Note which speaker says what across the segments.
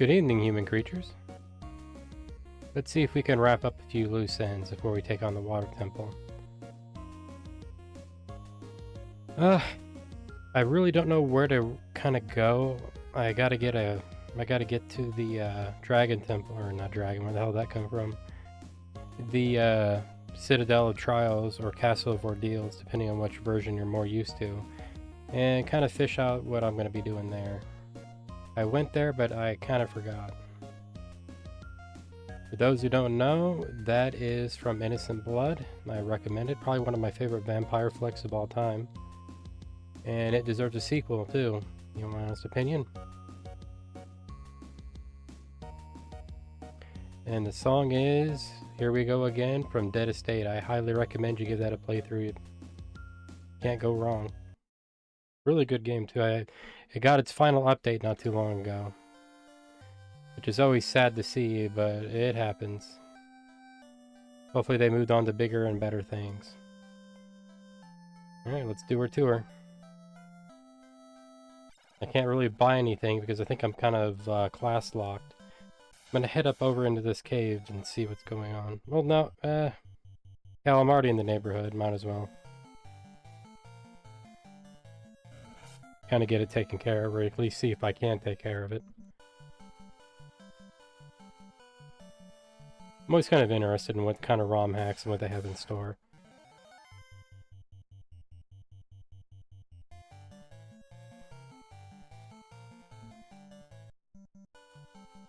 Speaker 1: Good evening, human creatures. Let's see if we can wrap up a few loose ends before we take on the water temple. I really don't know where to kind of go. I gotta get to the dragon temple, or not dragon, where the hell did that come from? The Citadel of Trials or Castle of Ordeals, depending on which version you're more used to, and kind of fish out what I'm going to be doing there. I went there, but I kind of forgot. For those who don't know, that is from Innocent Blood. I recommend it. Probably one of my favorite vampire flicks of all time. And it deserves a sequel, too. You want my honest opinion? And the song is Here We Go Again from Dead Estate. I highly recommend you give that a playthrough. Can't go wrong. Really good game, too. It got its final update not too long ago. Which is always sad to see, but it happens. Hopefully they moved on to bigger and better things. Alright, let's do our tour. I can't really buy anything because I think I'm kind of class locked. I'm gonna head up over into this cave and see what's going on. Well, no, hell, I'm already in the neighborhood, might as well. Kind of get it taken care of, or at least see if I can take care of it. I'm always kind of interested in what kind of ROM hacks and what they have in store.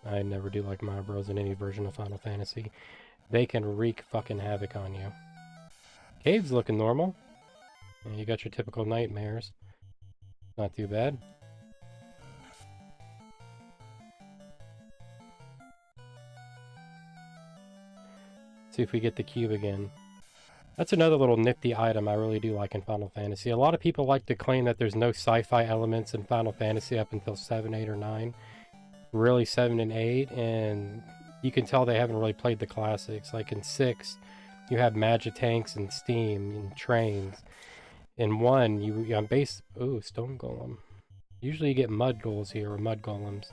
Speaker 1: I never do like my bros in any version of Final Fantasy. They can wreak fucking havoc on you. Cave's looking normal. And you got your typical nightmares. Not too bad. See if we get the cube again. That's another little nifty item I really do like in Final Fantasy. A lot of people like to claim that there's no sci-fi elements in Final Fantasy up until 7, 8, or 9. Really 7 and 8, and you can tell they haven't really played the classics. Like in 6, you have magic tanks and steam and trains. In 1, you on base... Ooh, stone golem. Usually you get mud ghouls here, or mud golems.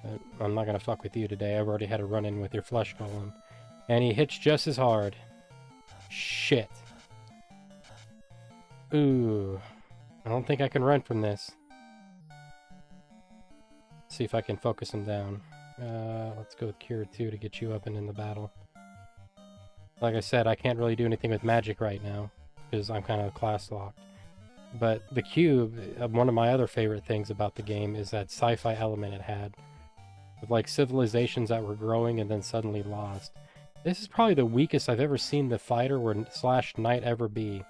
Speaker 1: But I'm not gonna fuck with you today. I've already had a run-in with your flesh golem. And he hits just as hard. Shit. Ooh. I don't think I can run from this. See if I can focus him down. Let's go with Cure 2 to get you up and in the battle. Like I said, I can't really do anything with magic right now, because I'm kind of class locked. But the cube, one of my other favorite things about the game is that sci-fi element it had. With like civilizations that were growing and then suddenly lost. This is probably the weakest I've ever seen the fighter or / knight ever be.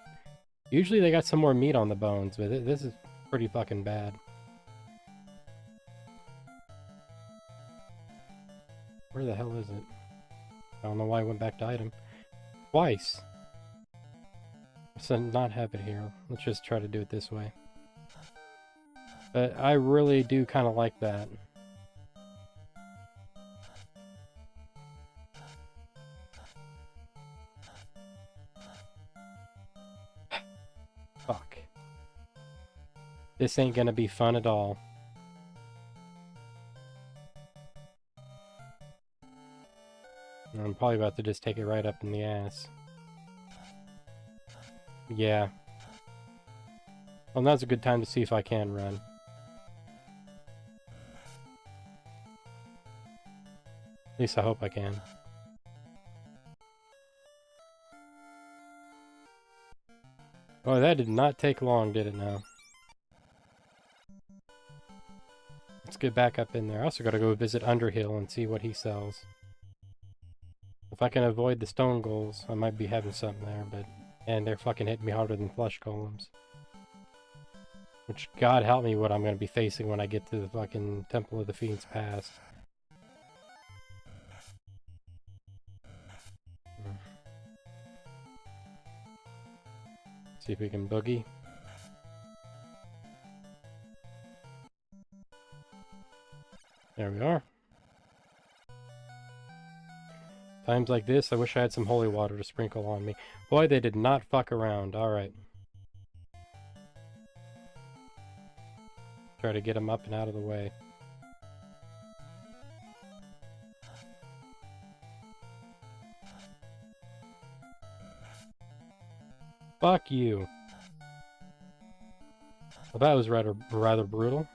Speaker 1: Usually they got some more meat on the bones, but this is pretty fucking bad. Where the hell is it? I don't know why I went back to item. Twice! Let's not have it here. Let's just try to do it this way. But I really do kind of like that. Fuck. This ain't gonna be fun at all. I'm probably about to just take it right up in the ass. Yeah. Well, now's a good time to see if I can run. At least I hope I can. Oh, that did not take long, did it now? Let's get back up in there. I also gotta go visit Underhill and see what he sells. If I can avoid the stone ghouls, I might be having something there, but... And they're fucking hitting me harder than flesh golems. Which, God help me, what I'm gonna be facing when I get to the fucking Temple of the Fiends Past. See if we can boogie. There we are. Times like this, I wish I had some holy water to sprinkle on me. Boy, they did not fuck around. Alright. Try to get him up and out of the way. fuck you. Well, that was rather brutal.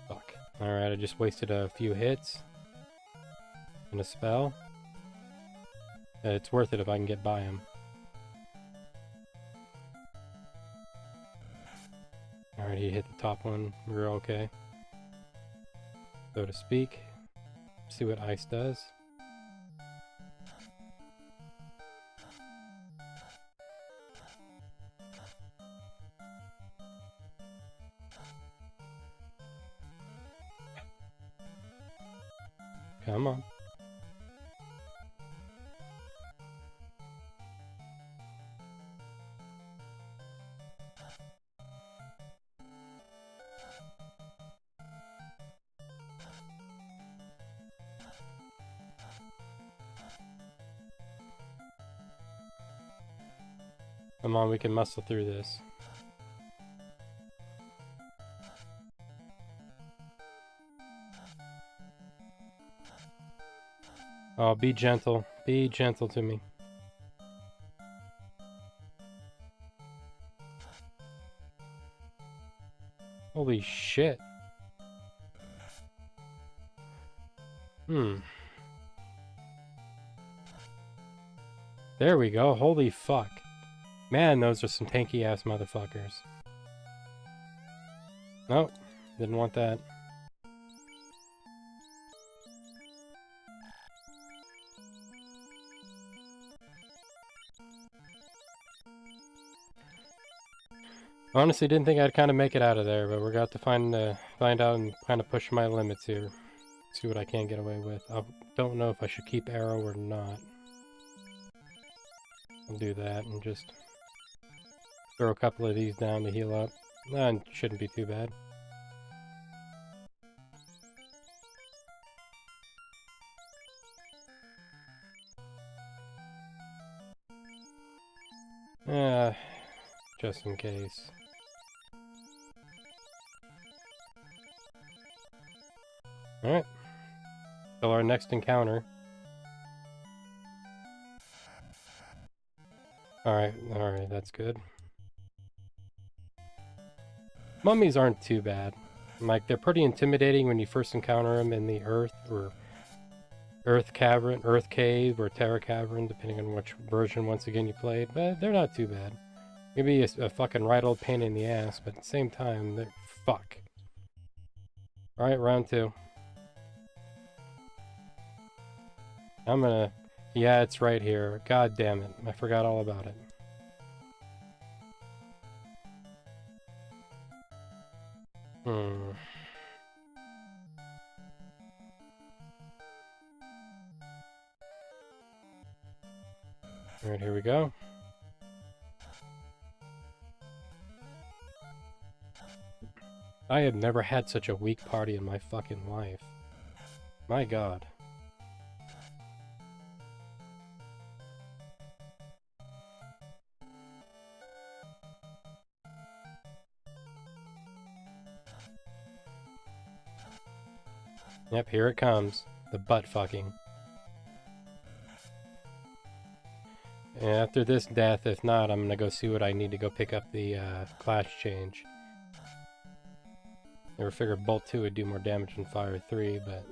Speaker 1: Fuck. Alright, I just wasted a few hits. And a spell. It's worth it if I can get by him. Alright, he hit the top one. We're okay. So to speak. See what ice does. Come on. Come on, we can muscle through this. Oh, be gentle. Be gentle to me. Holy shit. There we go. Holy fuck. Man, those are some tanky ass motherfuckers. Nope. Didn't want that. Honestly, didn't think I'd kind of make it out of there, but we're got to find out and kind of push my limits here. See what I can get away with. I don't know if I should keep arrow or not. I'll do that and just throw a couple of these down to heal up. That shouldn't be too bad. Just in case. Alright. Till our next encounter. Alright, that's good. Mummies aren't too bad. Like, they're pretty intimidating when you first encounter them in the earth, or earth cavern, earth cave, or terra cavern, depending on which version, once again, you played. But they're not too bad. Maybe a fucking right old pain in the ass, but at the same time, they're fuck. Alright, round 2. I'm gonna... Yeah, it's right here. God damn it. I forgot all about it. Alright, here we go. I have never had such a weak party in my fucking life. My god. Yep, here it comes. The butt fucking. And after this death, if not, I'm gonna go see what I need to go pick up the class change. Never figured Bolt 2 would do more damage than Fire 3, but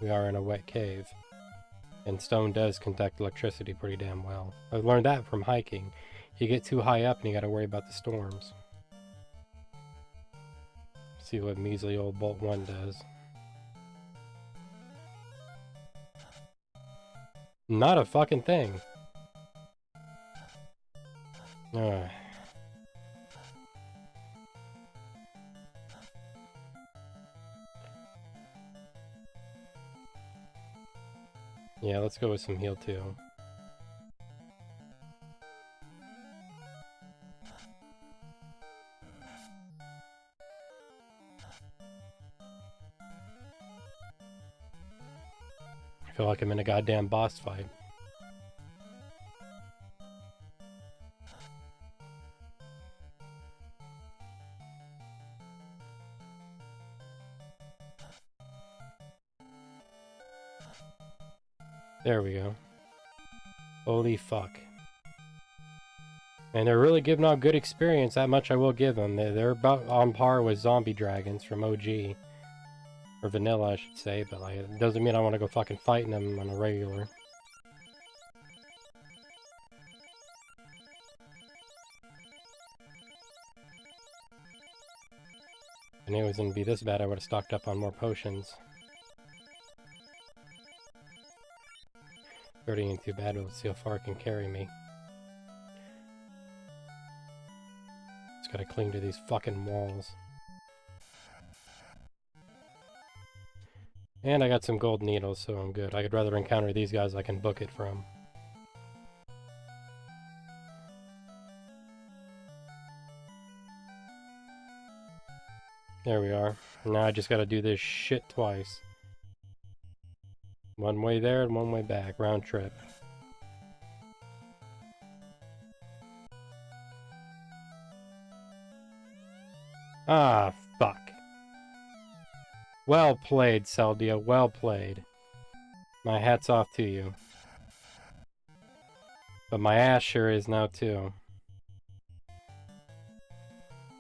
Speaker 1: we are in a wet cave. And stone does conduct electricity pretty damn well. I've learned that from hiking. You get too high up and you gotta worry about the storms. See what measly old Bolt 1 does. Not a fucking thing. Yeah, let's go with some heal too. I feel like I'm in a goddamn boss fight. There we go. Holy fuck. And they're really giving out good experience, that much I will give them. They're about on par with zombie dragons from OG. Or vanilla, I should say, but like, it doesn't mean I want to go fucking fighting them on a regular. If I knew it was gonna be this bad, I would have stocked up on more potions. 30 ain't too bad, but let's see how far it can carry me. Just gotta cling to these fucking walls. And I got some gold needles, so I'm good. I'd rather encounter these guys I can book it from. There we are. Now I just gotta do this shit twice. One way there and one way back, round trip. Ah, fuck. Well played, Saldia, well played. My hat's off to you. But my ass sure is now too.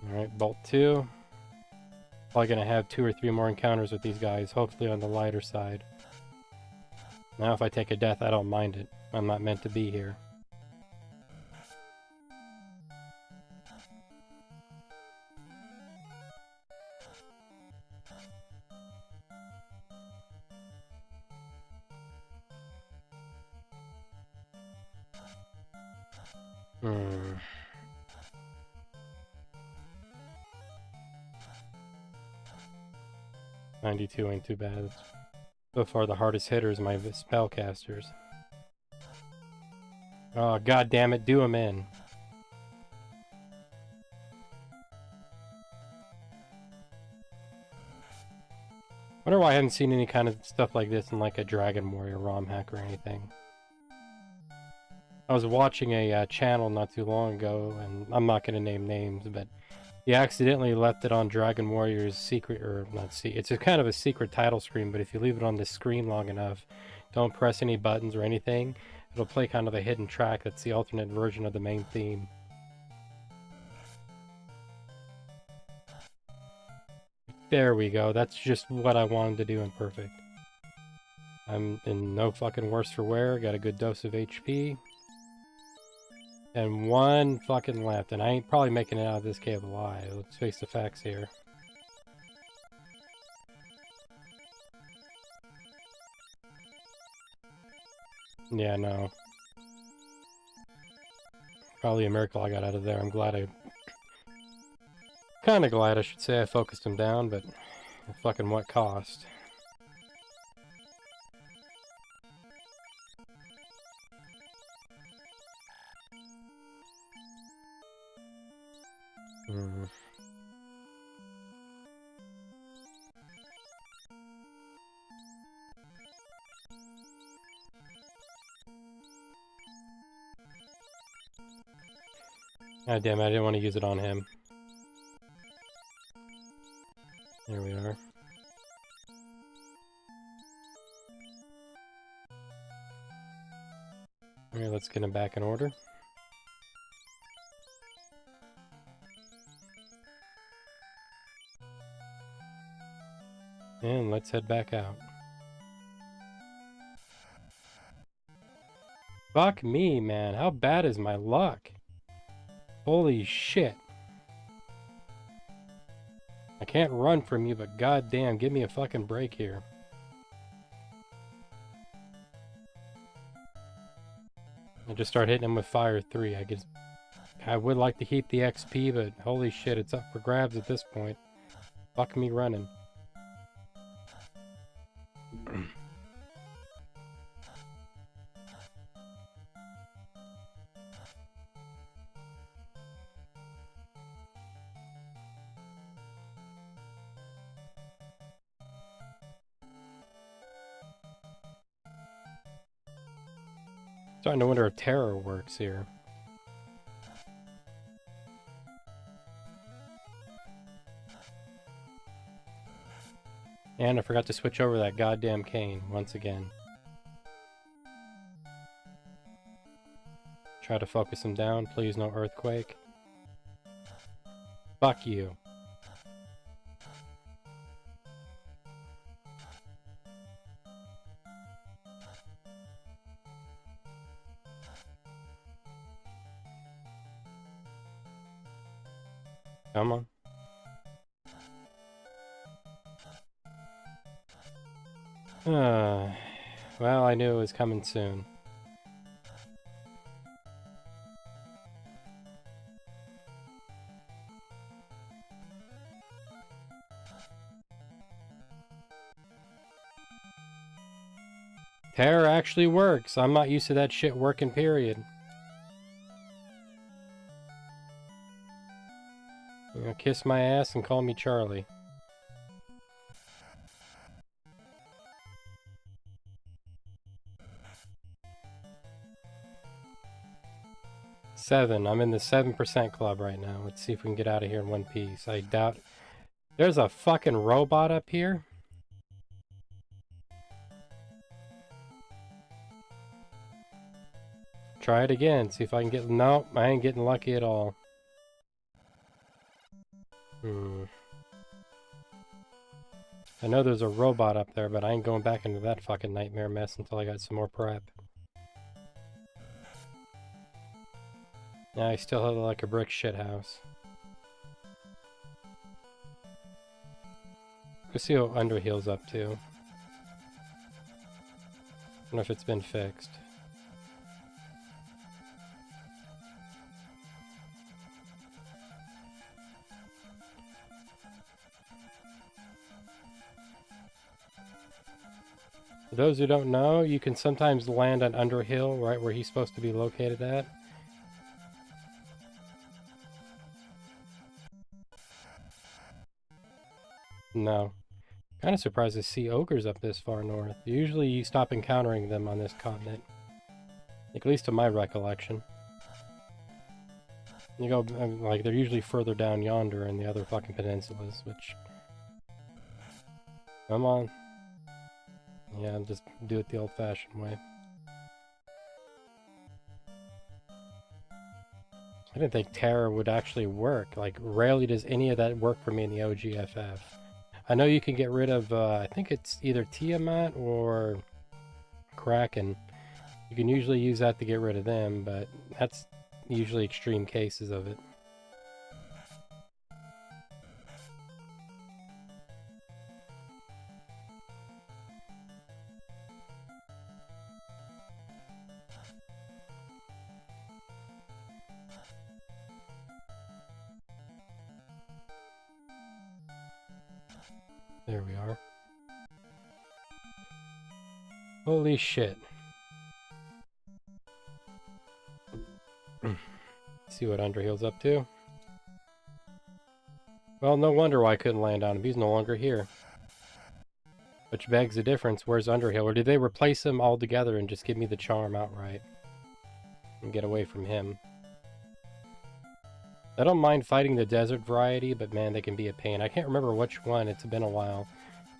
Speaker 1: Alright, bolt 2. Probably gonna have 2 or 3 more encounters with these guys, hopefully on the lighter side. Now if I take a death, I don't mind it. I'm not meant to be here. Hmm. $92 ain't too bad. So far the hardest hitters are my spellcasters. Oh, god damn it, do them in. Wonder why I haven't seen any kind of stuff like this in like a Dragon Warrior ROM hack or anything. I was watching a channel not too long ago, and I'm not going to name names, but he accidentally left it on Dragon Warrior's secret, or not see. It's a kind of a secret title screen, but if you leave it on the screen long enough, don't press any buttons or anything, it'll play kind of a hidden track that's the alternate version of the main theme. There we go, that's just what I wanted to do in perfect. I'm in no fucking worse for wear, got a good dose of HP. And one fucking left, and I ain't probably making it out of this cave alive. Let's face the facts here. Yeah, no. Probably a miracle I got out of there. I'm glad I... Kinda glad, I should say, I focused him down, but... At fucking what cost? Hmm. God damn it, I didn't want to use it on him. There we are. Alright, let's get him back in order. And let's head back out. Fuck me, man. How bad is my luck? Holy shit. I can't run from you, but goddamn, give me a fucking break here. I just start hitting him with fire 3. I would like to keep the XP, but holy shit, it's up for grabs at this point. Fuck me running. Starting to wonder if terror works here. And I forgot to switch over that goddamn cane once again. Try to focus him down. Please, no earthquake. Fuck you. Come on. Well, I knew it was coming soon. Terror actually works. I'm not used to that shit working, period. You know, kiss my ass and call me Charlie. Seven. I'm in the 7% club right now. Let's see if we can get out of here in one piece. I doubt... There's a fucking robot up here? Try it again. See if I can get... Nope, I ain't getting lucky at all. I know there's a robot up there, but I ain't going back into that fucking nightmare mess until I got some more prep. Yeah, I still have like a brick shit house. Let's see what Underhill's up to. I don't know if it's been fixed. For those who don't know, you can sometimes land on Underhill, right where he's supposed to be located at. No. Kind of surprised to see ogres up this far north. Usually you stop encountering them on this continent. At least to my recollection. You go, like, they're usually further down yonder in the other fucking peninsulas, which... Come on. Yeah, just do it the old-fashioned way. I didn't think Terror would actually work. Like, rarely does any of that work for me in the OGFF. I know you can get rid of, I think it's either Tiamat or Kraken. You can usually use that to get rid of them, but that's usually extreme cases of it. There we are. Holy shit. See what Underhill's up to. Well, no wonder why I couldn't land on him. He's no longer here. Which begs the difference. Where's Underhill? Or did they replace him altogether and just give me the charm outright? And get away from him. I don't mind fighting the desert variety, but man, they can be a pain. I can't remember which one. It's been a while.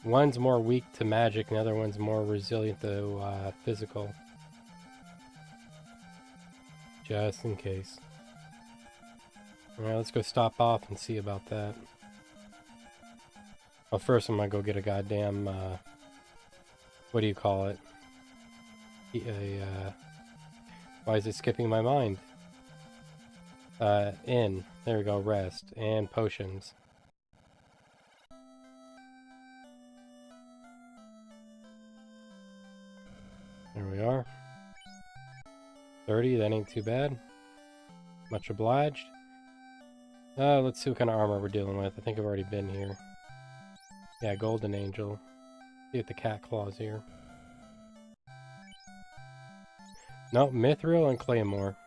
Speaker 1: One's more weak to magic, and the other one's more resilient to physical. Just in case. Alright, let's go stop off and see about that. Well, first I'm gonna go get a goddamn, what do you call it? Why is it skipping my mind? Inn. There we go, rest. And potions. There we are. 30, that ain't too bad. Much obliged. Let's see what kind of armor we're dealing with. I think I've already been here. Yeah, Golden Angel. See if the cat claws here. Nope, Mithril and Claymore.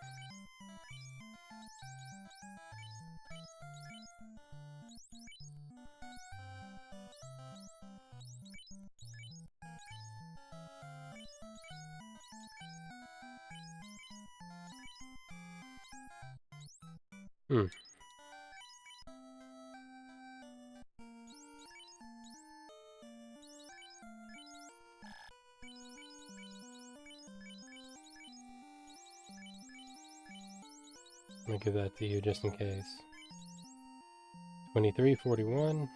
Speaker 1: I'll give that to you just in case. 2341.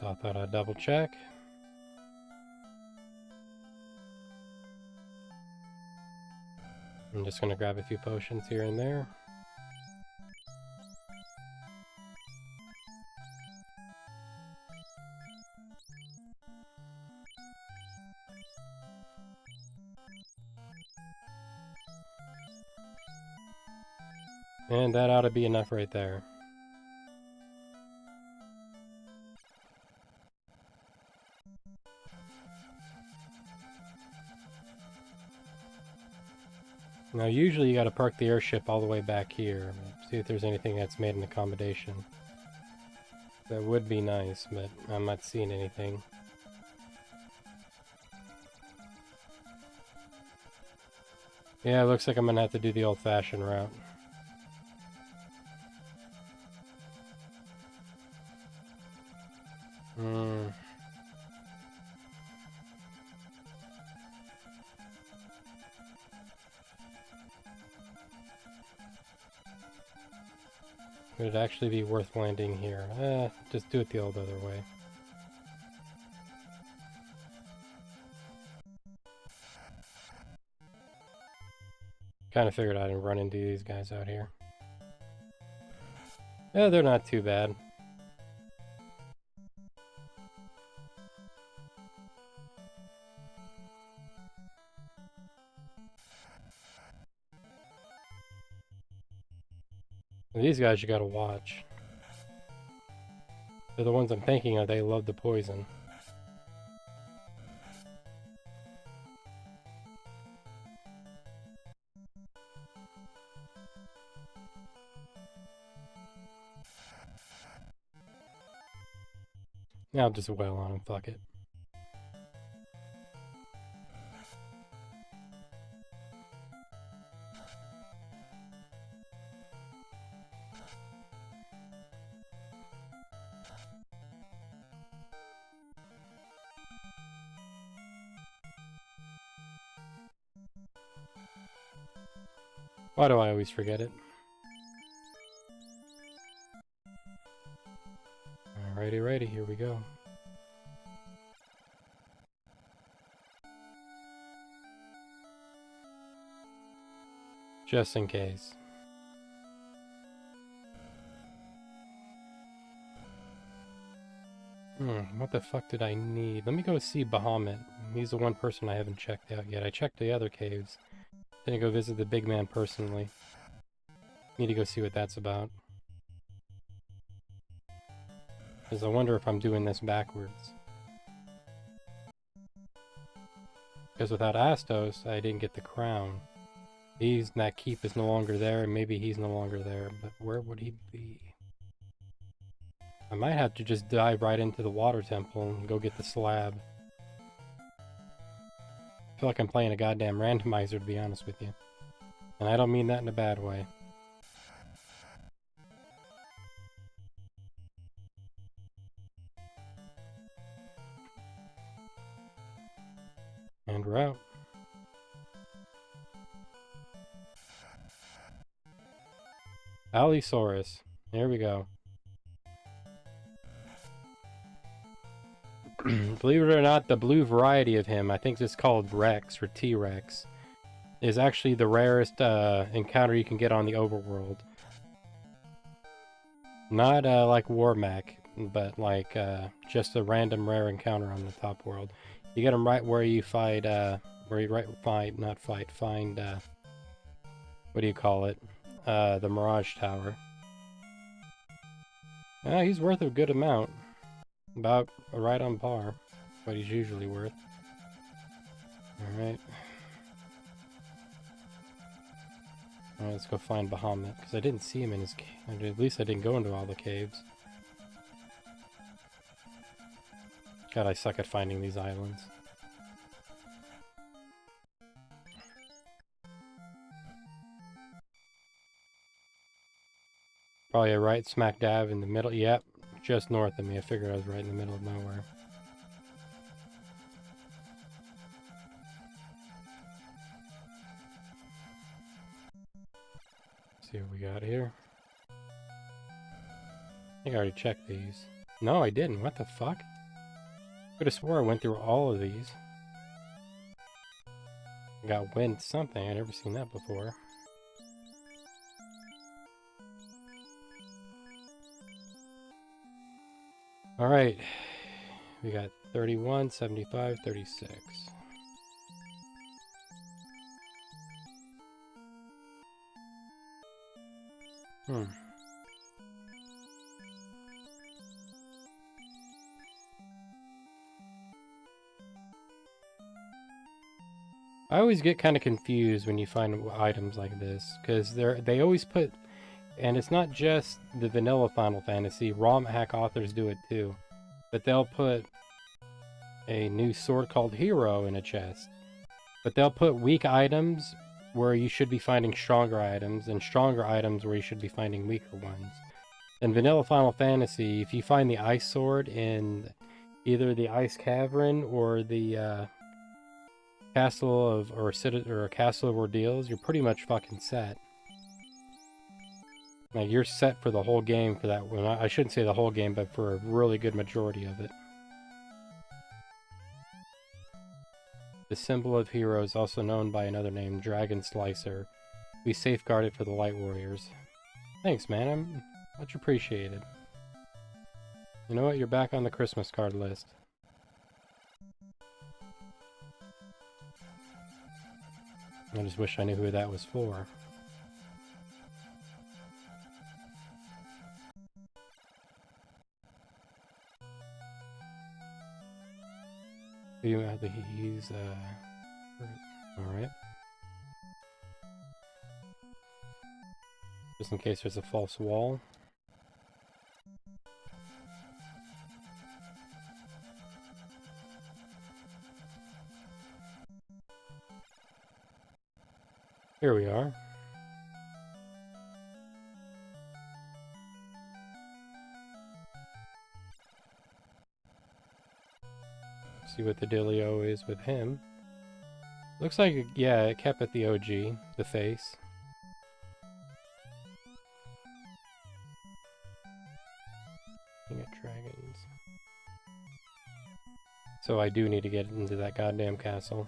Speaker 1: I thought I'd double check. I'm just gonna grab a few potions here and there. And that ought to be enough right there. Now usually you gotta park the airship all the way back here. See if there's anything that's made an accommodation. That would be nice, but I'm not seeing anything. Yeah, it looks like I'm gonna have to do the old-fashioned route. Would it actually be worth landing here? Just do it the old other way. Kind of figured I'd run into these guys out here. Yeah, they're not too bad. These guys you gotta watch. They're the ones I'm thinking of, they love the poison. Now I'll just wail on him, fuck it. Why do I always forget it? Alrighty, here we go. Just in case. What the fuck did I need? Let me go see Bahamut. He's the one person I haven't checked out yet. I checked the other caves. Didn't go visit the big man personally. Need to go see what that's about. Because I wonder if I'm doing this backwards. Because without Astos, I didn't get the crown. That keep is no longer there, and maybe he's no longer there, but where would he be? I might have to just dive right into the water temple and go get the slab. I feel like I'm playing a goddamn randomizer, to be honest with you. And I don't mean that in a bad way. And we're out. Allosaurus. Here we go. Believe it or not, the blue variety of him, I think it's called Rex or T-Rex, is actually the rarest encounter you can get on the overworld. Not like Warmac, but like just a random rare encounter on the top world. You get him right where you fight, find, what do you call it? The Mirage Tower. He's worth a good amount. About right on par. What he's usually worth. Alright. Alright, let's go find Bahamut, because I didn't see him in his cave. At least I didn't go into all the caves. God, I suck at finding these islands. Probably right smack dab in the middle. Yep, just north of me. I figured I was right in the middle of nowhere. See what we got here. I think I already checked these. No, I didn't. What the fuck? Could have swore I went through all of these. I got wind something. I've never seen that before. Alright. We got 31, 75, 36. I always get kind of confused when you find items like this, because they always put, and it's not just the vanilla Final Fantasy, ROM hack authors do it too, but they'll put a new sword called Hero in a chest, but they'll put weak items where you should be finding stronger items, and stronger items where you should be finding weaker ones. In vanilla Final Fantasy, if you find the ice sword in either the Ice Cavern or the Castle of Castle of Ordeals, you're pretty much fucking set. Like, you're set for the whole game for that one. I shouldn't say the whole game, but for a really good majority of it. The symbol of heroes, also known by another name, Dragon Slicer. We safeguard it for the Light Warriors. Thanks, man. I'm much appreciated. You know what? You're back on the Christmas card list. I just wish I knew who that was for. He's alright. Just in case there's a false wall. Here we are. See what the dealio is with him. Looks like, yeah, it kept at the OG, the face. Looking at dragons. So I do need to get into that goddamn castle.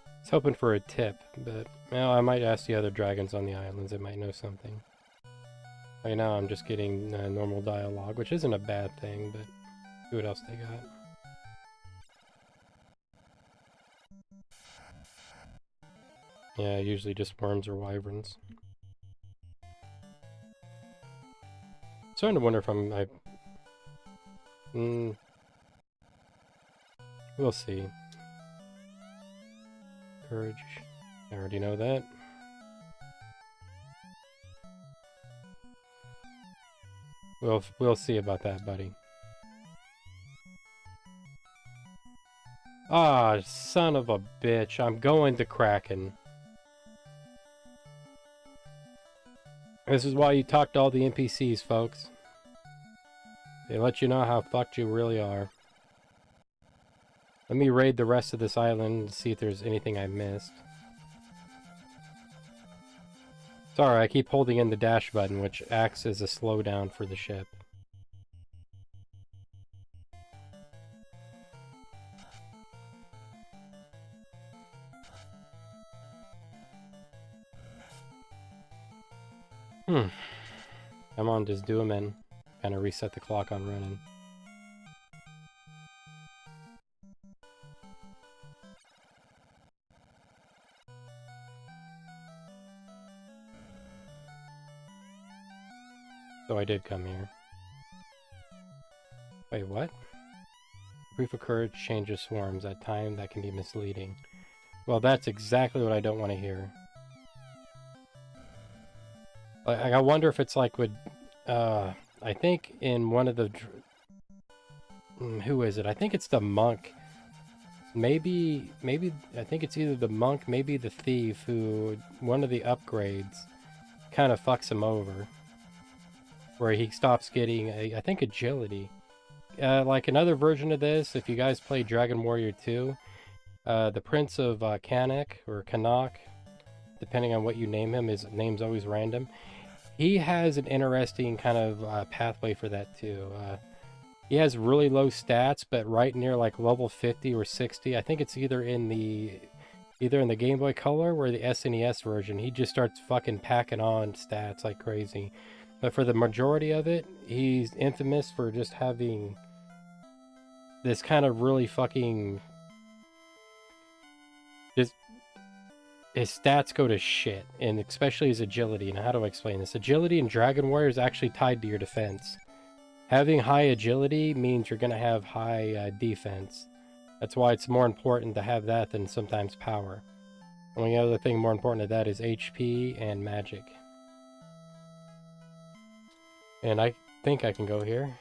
Speaker 1: I was hoping for a tip, but well, I might ask the other dragons on the islands. They might know something. Right now I'm just getting normal dialogue, which isn't a bad thing, but see what else they got. Yeah, usually just worms or wyverns. Starting to wonder if we'll see. Courage. I already know that. We'll see about that, buddy. Ah, son of a bitch. I'm going to Kraken. This is why you talk to all the NPCs, folks. They let you know how fucked you really are. Let me raid the rest of this island and see if there's anything I missed. Sorry, I keep holding in the dash button, which acts as a slowdown for the ship. Come on, just do them in. Kind of reset the clock on running. So I did come here. Wait, what? Brief of courage changes swarms. At time that can be misleading. Well, that's exactly what I don't want to hear. I wonder if it's like with, I think in one of the, who is it? I think it's the monk. Maybe, I think it's either the monk, maybe the thief, who, one of the upgrades kind of fucks him over. where he stops getting, I think, agility. Like another version of this, if you guys play Dragon Warrior 2, the Prince of Kanak, or Kanak, depending on what you name him, his name's always random. He has an interesting kind of pathway for that too. He has really low stats, but right near like level 50 or 60. I think it's either in the Game Boy Color or the SNES version. He just starts fucking packing on stats like crazy. But for the majority of it, he's infamous for just having this kind of really fucking... just... his stats go to shit, and especially his agility. Now, how do I explain this? Agility in Dragon Warrior is actually tied to your defense. Having high agility means you're going to have high defense. That's why it's more important to have that than sometimes power. The only other thing more important to that is HP and magic. And I think I can go here.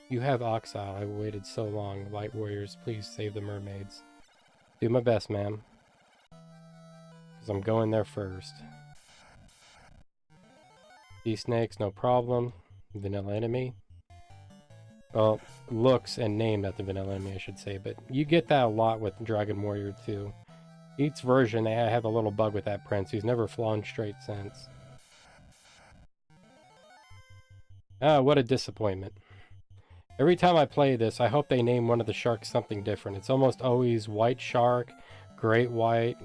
Speaker 1: You have Oxile. I waited so long. Light Warriors, please save the mermaids. Do my best, ma'am. Because I'm going there first. Sea snakes, no problem. Vanilla enemy. Well, looks and named at the vanilla enemy, I should say. But you get that a lot with Dragon Warrior 2. Each version, they have a little bug with that prince. He's never flown straight since. Ah, what a disappointment. Every time I play this, I hope they name one of the sharks something different. It's almost always white shark, great white,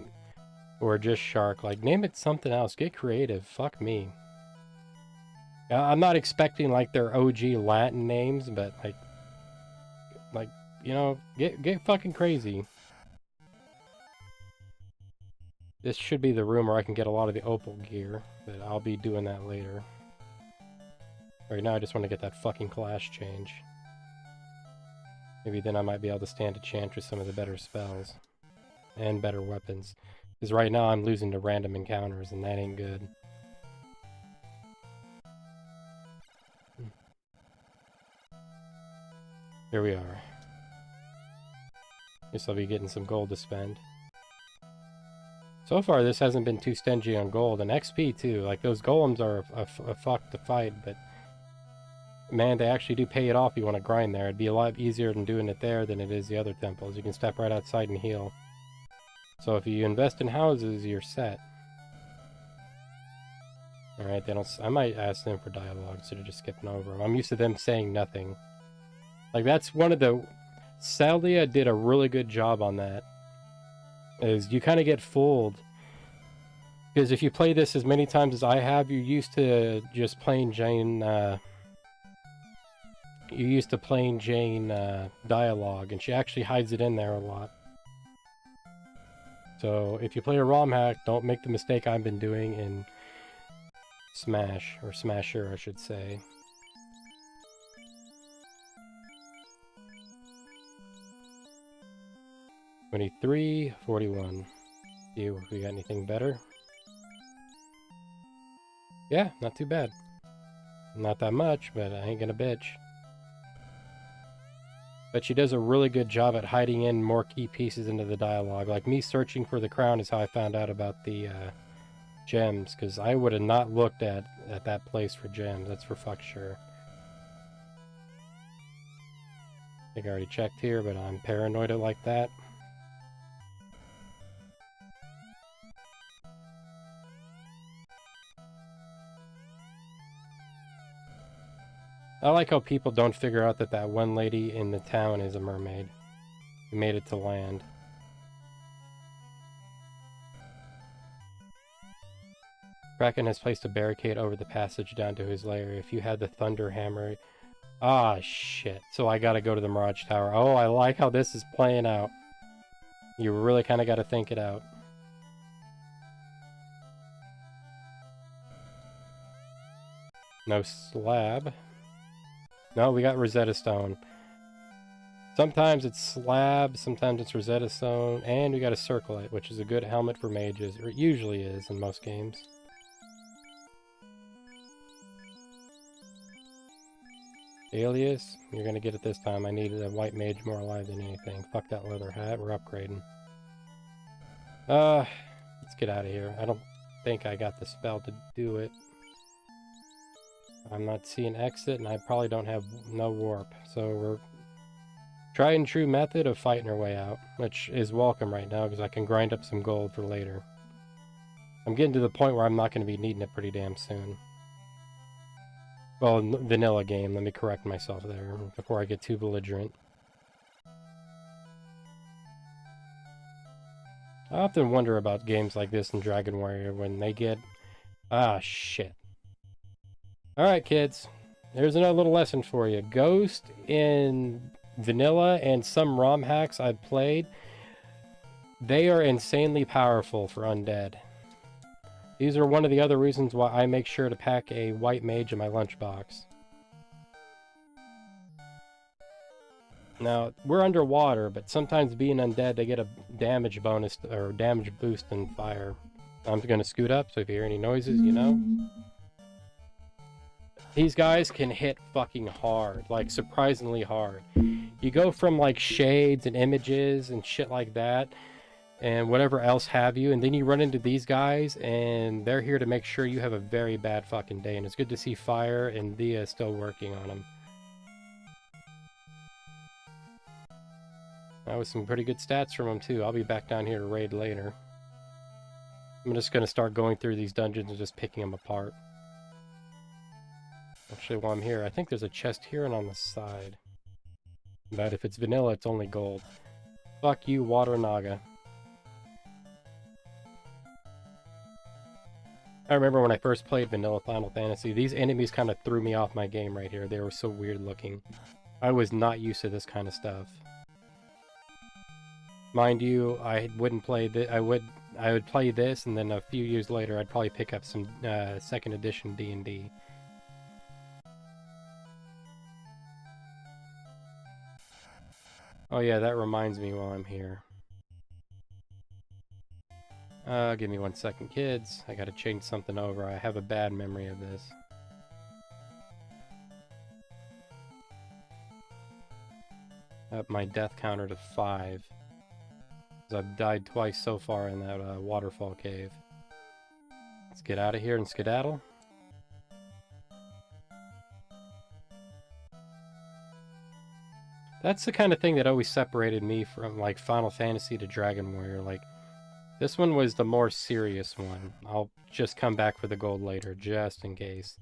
Speaker 1: or just shark. Like, name it something else. Get creative. Fuck me. I'm not expecting, like, their OG Latin names, but, like, you know, get fucking crazy. This should be the room where I can get a lot of the opal gear, but I'll be doing that later. Right now, I just want to get that fucking class change. Maybe then I might be able to stand a chance with some of the better spells. And better weapons. Because right now I'm losing to random encounters, and that ain't good. Here we are. Guess I'll be getting some gold to spend. So far, this hasn't been too stingy on gold, and XP too. Like, those golems are a fuck to fight, but... man, they actually do pay it off if you want to grind there. It'd be a lot easier than doing it there than it is the other temples. You can step right outside and heal. So if you invest in houses, you're set. Alright, they don't... I might ask them for dialogue instead of just skipping over them. I'm used to them saying nothing. Like, that's one of the... Celia did a really good job on that. Is you kind of get fooled. Because if you play this as many times as I have, you're used to just plain Jane... you're used to plain Jane dialogue, and she actually hides it in there a lot. So if you play a ROM hack, don't make the mistake I've been doing in Smash, or Smasher, I should say. $23.41. See if we got anything better. Yeah, not too bad. Not that much, but I ain't gonna bitch. But she does a really good job at hiding in more key pieces into the dialogue. Like, me searching for the crown is how I found out about the gems, because I would have not looked at that place for gems, that's for fuck sure. I think I already checked here, but I'm paranoid like that. I like how people don't figure out that that one lady in the town is a mermaid who made it to land. Kraken has placed a barricade over the passage down to his lair. If you had the thunder hammer... ah, shit. So I gotta go to the Mirage Tower. Oh, I like how this is playing out. You really kind of gotta think it out. No slab. No, we got Rosetta Stone. Sometimes it's slab, sometimes it's Rosetta Stone, and we got a circlet, which is a good helmet for mages, or it usually is in most games. Alias, you're gonna get it this time. I needed a white mage more alive than anything. Fuck that leather hat, we're upgrading. Let's get out of here. I don't think I got the spell to do it. I'm not seeing exit, and I probably don't have no warp. So we're tried and true method of fighting our way out, which is welcome right now because I can grind up some gold for later. I'm getting to the point where I'm not going to be needing it pretty damn soon. Well, vanilla game, let me correct myself there before I get too belligerent. I often wonder about games like this in Dragon Warrior when they get... Ah, shit. Alright, kids. There's another little lesson for you. Ghost in vanilla and some ROM hacks I've played, they are insanely powerful for undead. These are one of the other reasons why I make sure to pack a white mage in my lunchbox. Now, we're underwater, but sometimes being undead, they get a damage bonus, or damage boost in fire. I'm gonna scoot up, so if you hear any noises, you know. These guys can hit fucking hard, like surprisingly hard. You go from like shades and images and shit like that, and whatever else have you, and then you run into these guys, and they're here to make sure you have a very bad fucking day, and it's good to see Fire and Dia still working on them. That was some pretty good stats from them too. I'll be back down here to raid later. I'm just gonna start going through these dungeons and just picking them apart. Actually, while I'm here, I think there's a chest here and on the side. But if it's vanilla, it's only gold. Fuck you, Water Naga. I remember when I first played vanilla Final Fantasy, these enemies kind of threw me off my game right here. They were so weird looking. I was not used to this kind of stuff. Mind you, I wouldn't play this. I would play this, and then a few years later, I'd probably pick up some second edition D&D. Oh yeah, that reminds me while I'm here. Give me 1 second, kids. I gotta change something over. I have a bad memory of this. Up my death counter to 5. Because I've died twice so far in that waterfall cave. Let's get out of here and skedaddle. That's the kind of thing that always separated me from like Final Fantasy to Dragon Warrior. Like, this one was the more serious one. I'll just come back for the gold later, just in case.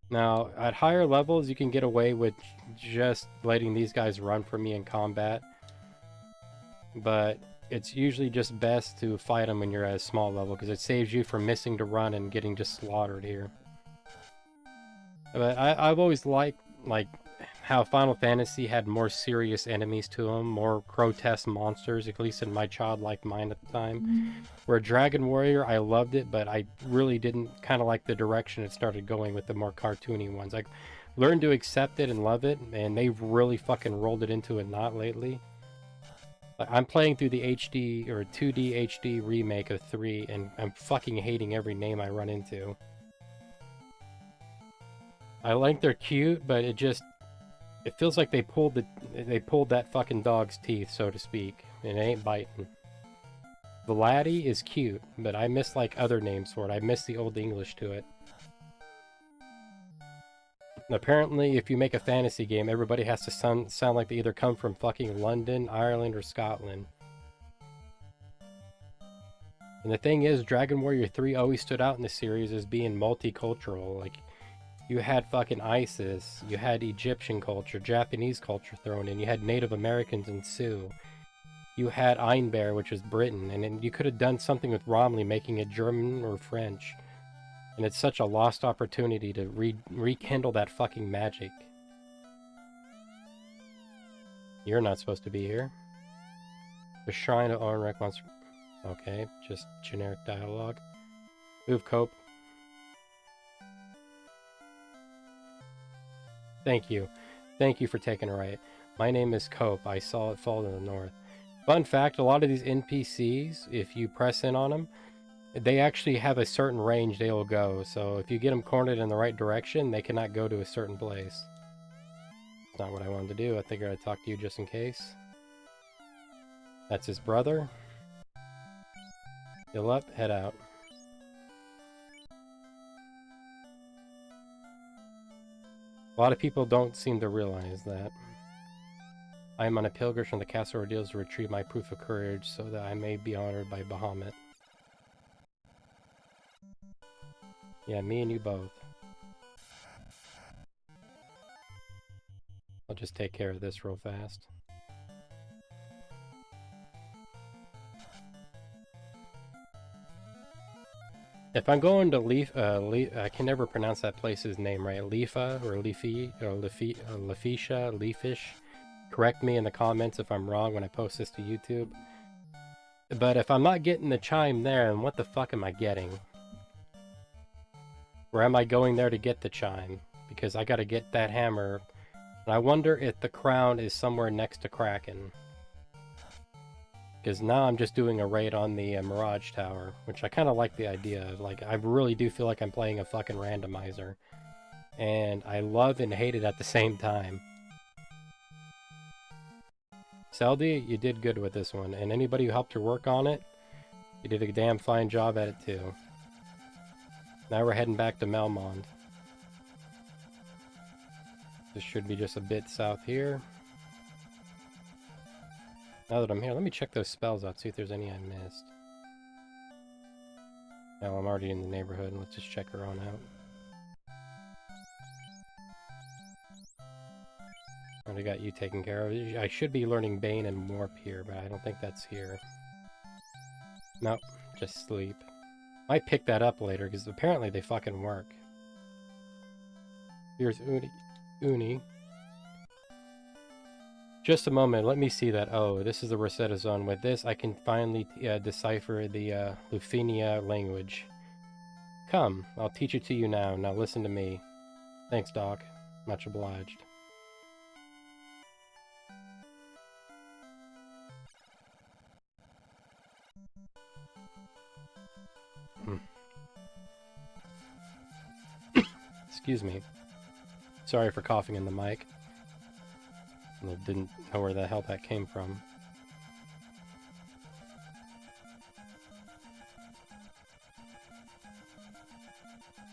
Speaker 1: Now, at higher levels, you can get away with just letting these guys run for me in combat. But it's usually just best to fight them when you're at a small level, because it saves you from missing to run and getting just slaughtered here. But I've always liked, like, how Final Fantasy had more serious enemies to them, more grotesque monsters, at least in my childlike mind at the time. Where Dragon Warrior, I loved it, but I really didn't kind of like the direction it started going with the more cartoony ones. I learned to accept it and love it, and they've really fucking rolled it into a knot lately. I'm playing through the HD, or 2D HD remake of 3, and I'm fucking hating every name I run into. I like they're cute, but it feels like they pulled that fucking dog's teeth, so to speak, and it ain't biting. The laddie is cute, but I miss like other names for it. I miss the old English to it. Apparently, if you make a fantasy game, everybody has to sound like they either come from fucking London, Ireland, or Scotland. And the thing is, Dragon Warrior 3 always stood out in the series as being multicultural. Like, you had fucking ISIS, you had Egyptian culture, Japanese culture thrown in, you had Native Americans and Sioux. You had Einbear, which is Britain, and then you could have done something with Romley, making it German or French. And it's such a lost opportunity to rekindle that fucking magic. You're not supposed to be here. The Shrine of Ornrek Monster... Okay, just generic dialogue. Move, Cope. Thank you. Thank you for taking a right. My name is Cope. I saw it fall to the north. Fun fact, a lot of these NPCs, if you press in on them, they actually have a certain range they will go. So if you get them cornered in the right direction, they cannot go to a certain place. That's not what I wanted to do. I figured I'd talk to you just in case. That's his brother. Heal up, head out. A lot of people don't seem to realize that. I am on a pilgrimage from the castle ordeals to retrieve my proof of courage so that I may be honored by Bahamut. Yeah, me and you both. I'll just take care of this real fast. If I'm going to I can never pronounce that place's name right. liveA or Lefisha, Leafish. Correct me in the comments if I'm wrong when I post this to YouTube. But if I'm not getting the chime there, then what the fuck am I getting? Or am I going there to get the chime? Because I gotta get that hammer. And I wonder if the crown is somewhere next to Kraken. Because now I'm just doing a raid on the Mirage Tower, which I kind of like the idea of. Like, I really do feel like I'm playing a fucking randomizer. And I love and hate it at the same time. Seldy, you did good with this one. And anybody who helped her work on it, you did a damn fine job at it too. Now we're heading back to Melmond. This should be just a bit south here. Now that I'm here, let me check those spells out, see if there's any I missed. No, I'm already in the neighborhood. Let's just check her on out. Already got you taken care of. I should be learning Bane and Warp here, but I don't think that's here. Nope, just sleep. Might pick that up later, because apparently they fucking work. Here's Uni. Just a moment, let me see that. Oh, this is the Rosetta Zone. With this, I can finally decipher the Lufenia language. Come, I'll teach it to you now. Now listen to me. Thanks, Doc. Much obliged. Excuse me. Sorry for coughing in the mic. I didn't know where the hell that came from.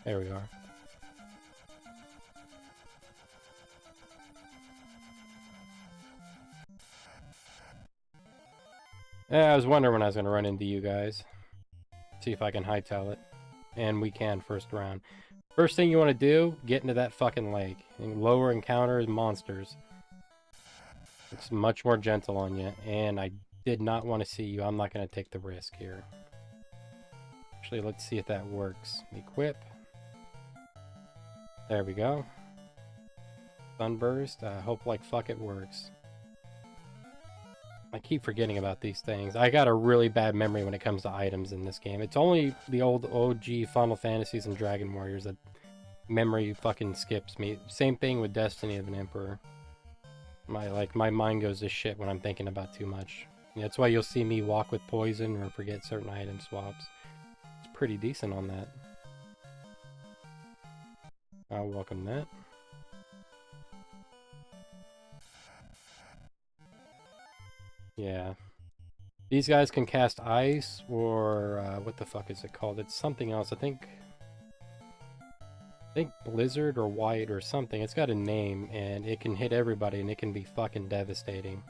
Speaker 1: There we are. Yeah, I was wondering when I was going to run into you guys. See if I can hightail it. And we can, first round. First thing you want to do, get into that fucking lake. And lower encounters, monsters. It's much more gentle on you. And I did not want to see you. I'm not going to take the risk here. Actually, let's see if that works. Equip. There we go. Sunburst. I hope like fuck it works. I keep forgetting about these things. I got a really bad memory when it comes to items in this game. It's only the old OG Final Fantasies and Dragon Warriors that memory fucking skips me. Same thing with Destiny of an Emperor. My mind goes to shit when I'm thinking about too much. That's why you'll see me walk with poison or forget certain item swaps. It's pretty decent on that. I'll welcome that. Yeah. These guys can cast ice, or what the fuck is it called? It's something else. I think blizzard or white or something. It's got a name, and it can hit everybody, and it can be fucking devastating.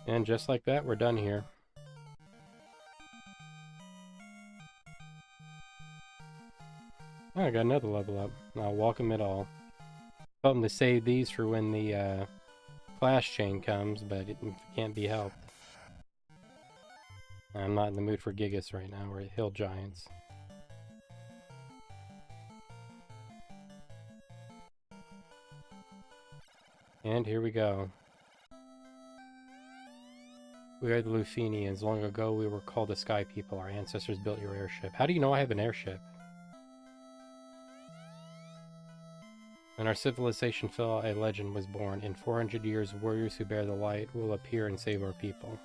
Speaker 1: And just like that, we're done here. Oh, I got another level up. I'll welcome it all. Hoping to save these for when the clash chain comes, but it can't be helped. I'm not in the mood for Gigas right now. We're at Hill Giants. And here we go. We are the Lufenians. Long ago, we were called the Sky People. Our ancestors built your airship. How do you know I have an airship? When our civilization fell, a legend was born. In 400 years, warriors who bear the light will appear and save our people.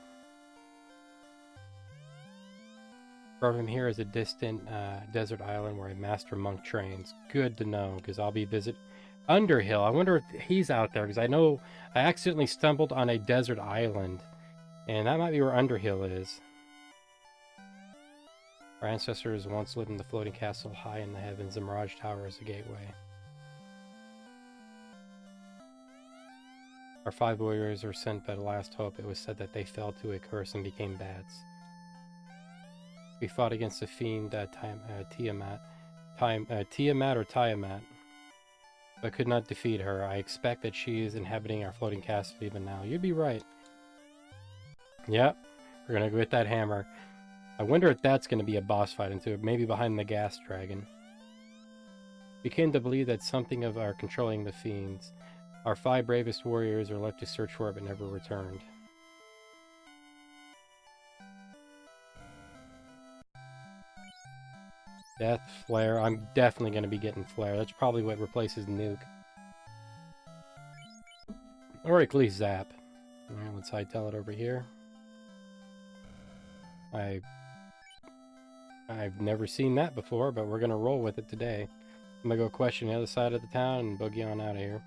Speaker 1: From here is a distant desert island where a master monk trains. Good to know, because I'll be visiting Underhill. I wonder if he's out there, because I know I accidentally stumbled on a desert island, and that might be where Underhill is. Our ancestors once lived in the floating castle high in the heavens. The Mirage Tower is the gateway. Our 5 warriors were sent by the last hope. It was said that they fell to a curse and became bats. We fought against the fiend Tiamat, but could not defeat her. I expect that she is inhabiting our floating castle even now. You'd be right. Yep, we're gonna go get that hammer. I wonder if that's gonna be a boss fight into it, maybe behind the gas dragon. We came to believe that something of our controlling the fiends. Our 5 bravest warriors are left to search for it but never returned. Death, Flare. I'm definitely going to be getting Flare. That's probably what replaces Nuke. Or at least Zap. Alright, let's hightail it over here. I've never seen that before, but we're going to roll with it today. I'm going to go question the other side of the town and boogie on out of here.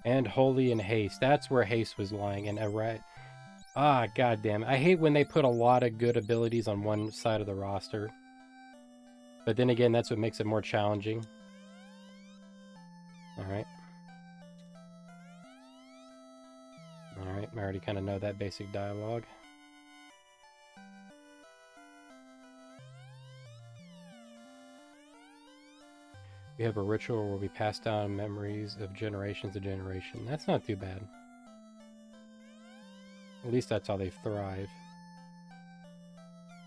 Speaker 1: And Holy and Haste. That's where Haste was lying. And goddamn. I hate when they put a lot of good abilities on one side of the roster. But then again, that's what makes it more challenging. Alright. Alright, I already kind of know that basic dialogue. We have a ritual where we pass down memories of generation to generation. That's not too bad. At least that's how they thrive.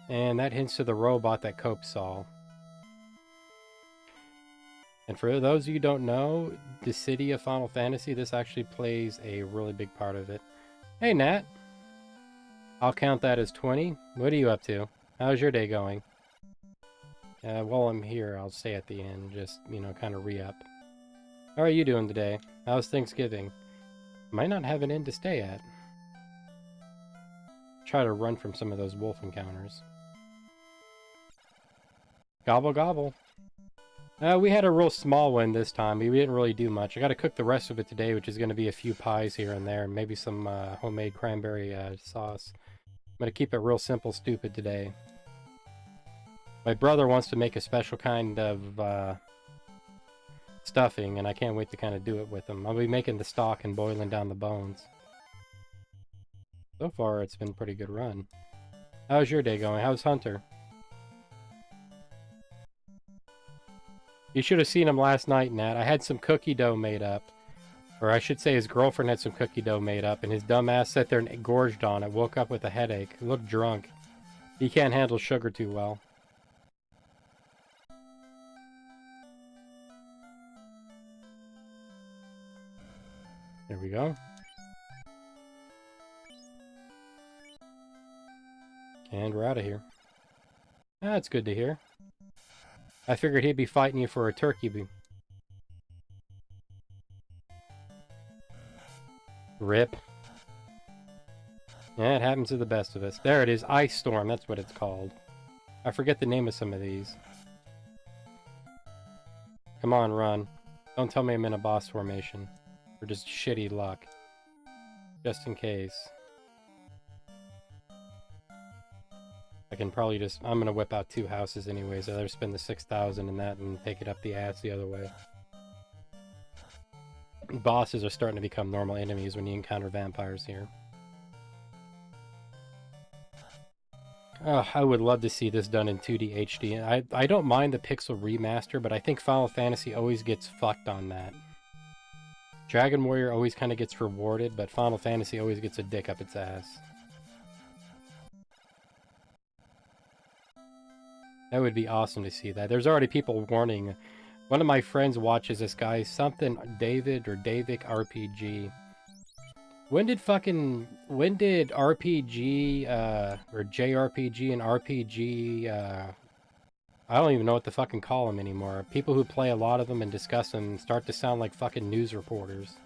Speaker 1: And that hints to the robot that Cope saw. And for those of you who don't know, the city of Final Fantasy, this actually plays a really big part of it. Hey, Nat. I'll count that as 20. What are you up to? How's your day going? While I'm here, I'll stay at the end, just, you know, kind of re-up. How are you doing today? How's Thanksgiving? Might not have an inn to stay at. Try to run from some of those wolf encounters. Gobble gobble. We had a real small one this time. We didn't really do much. I got to cook the rest of it today, which is going to be a few pies here and there, and maybe some homemade cranberry sauce. I'm going to keep it real simple, stupid today. My brother wants to make a special kind of stuffing, and I can't wait to kind of do it with him. I'll be making the stock and boiling down the bones. So far, it's been a pretty good run. How's your day going? How's Hunter? You should have seen him last night, Nat. I had some cookie dough made up. Or I should say his girlfriend had some cookie dough made up, and his dumb ass sat there and gorged on it. Woke up with a headache. Looked drunk. He can't handle sugar too well. There we go. And we're out of here. That's good to hear. I figured he'd be fighting you for a turkey. Rip. Yeah, it happens to the best of us. There it is. Ice Storm. That's what it's called. I forget the name of some of these. Come on, run. Don't tell me I'm in a boss formation. Or just shitty luck. Just in case. I can probably just... I'm gonna whip out 2 houses anyways. I'd rather spend the 6,000 in that and take it up the ass the other way. Bosses are starting to become normal enemies when you encounter vampires here. Oh, I would love to see this done in 2D HD. I don't mind the pixel remaster, but I think Final Fantasy always gets fucked on that. Dragon Warrior always kind of gets rewarded, but Final Fantasy always gets a dick up its ass. That would be awesome to see that. There's already people warning. One of my friends watches this guy, something David or Davik RPG. When did RPG, or JRPG and RPG, I don't even know what to fucking call them anymore. People who play a lot of them and discuss them start to sound like fucking news reporters.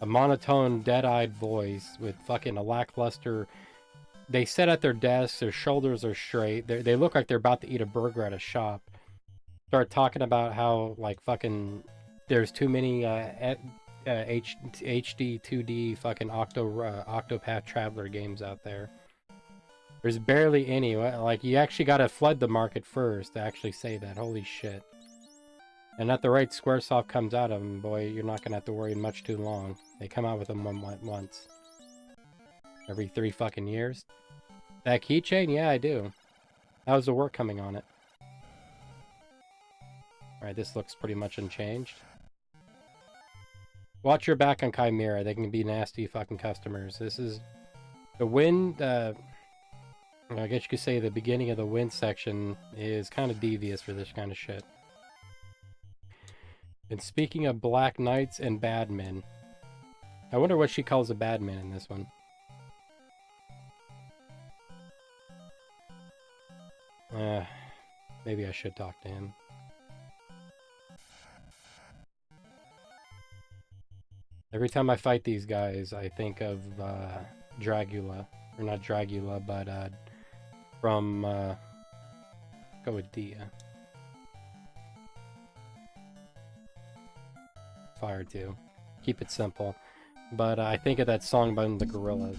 Speaker 1: A monotone, dead-eyed voice with fucking a lackluster... They sit at their desks, their shoulders are straight, they look like they're about to eat a burger at a shop. Start talking about how, like, fucking... There's too many, HD 2D fucking Octopath Traveler games out there. There's barely any. Like, you actually gotta flood the market first to actually say that. Holy shit. And at the rate Squaresoft comes out of them, boy, you're not gonna have to worry much too long. They come out with them once. Every 3 fucking years. That keychain? Yeah, I do. How's the work coming on it? Alright, this looks pretty much unchanged. Watch your back on Chimera. They can be nasty fucking customers. This is... The wind, I guess you could say the beginning of the wind section is kind of devious for this kind of shit. And speaking of Black Knights and bad men, I wonder what she calls a bad man in this one. Maybe I should talk to him. Every time I fight these guys, I think of Dragula. Or not Dragula, but from... go with Dia. Fire 2. Keep it simple. But I think of that song by the Gorillas.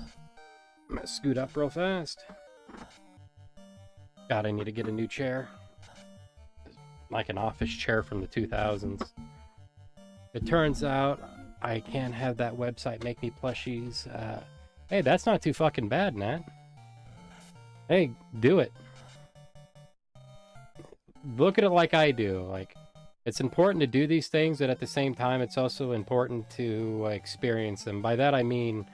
Speaker 1: I'm gonna scoot up real fast. God, I need to get a new chair. Like an office chair from the 2000s. It turns out I can't have that website make me plushies. Hey, that's not too fucking bad, Nat. Hey, do it. Look at it like I do. Like, it's important to do these things, but at the same time, it's also important to experience them. By that, I mean,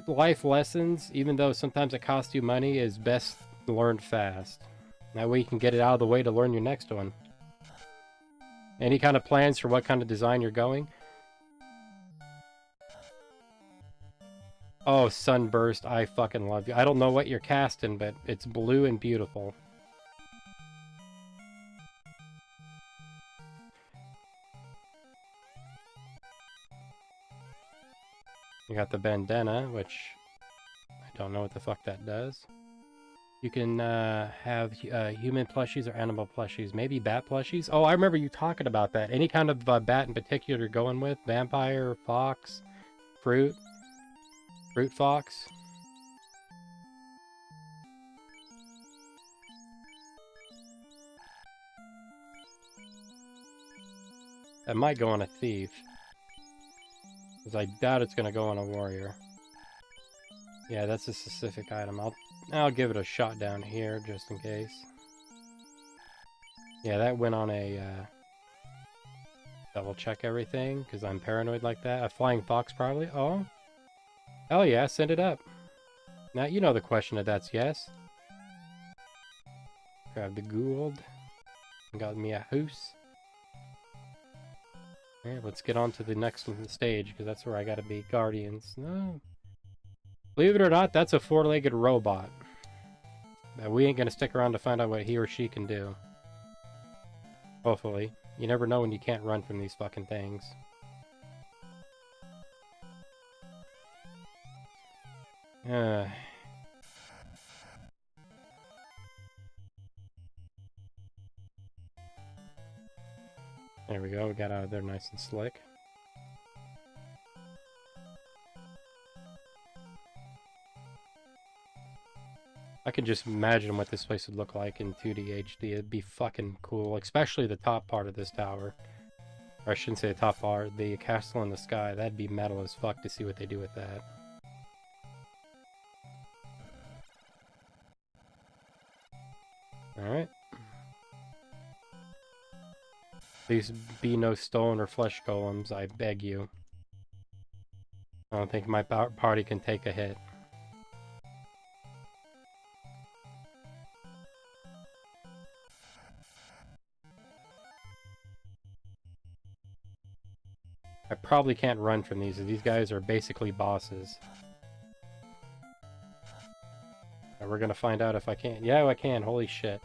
Speaker 1: life lessons, even though sometimes it costs you money, is best learned fast. That way you can get it out of the way to learn your next one. Any kind of plans for what kind of design you're going? Oh, Sunburst, I fucking love you. I don't know what you're casting, but it's blue and beautiful. You got the bandana, which I don't know what the fuck that does. You can have human plushies or animal plushies. Maybe bat plushies? Oh, I remember you talking about that. Any kind of bat in particular you're going with? Vampire, fox, fruit? Fruit fox? That might go on a thief. Because I doubt it's going to go on a warrior. Yeah, that's a specific item. I'll give it a shot down here, just in case. Yeah, that went on a... double check everything, because I'm paranoid like that. A flying fox, probably. Oh. Hell yeah, send it up. Now, you know the question of that's yes. Grab the gold. Got me a house. Alright, let's get on to the next stage, because that's where I gotta be. Guardians. No. Believe it or not, that's a 4-legged robot. But we ain't gonna stick around to find out what he or she can do. Hopefully. You never know when you can't run from these fucking things. There we go, we got out of there nice and slick. I can just imagine what this place would look like in 2D HD. It'd be fucking cool, especially the top part of this tower. Or I shouldn't say the top part, the castle in the sky. That'd be metal as fuck to see what they do with that. Alright. Please be no stone or flesh golems, I beg you. I don't think my party can take a hit. I probably can't run from these. These guys are basically bosses. And we're gonna find out if I can. Yeah, I can. Holy shit.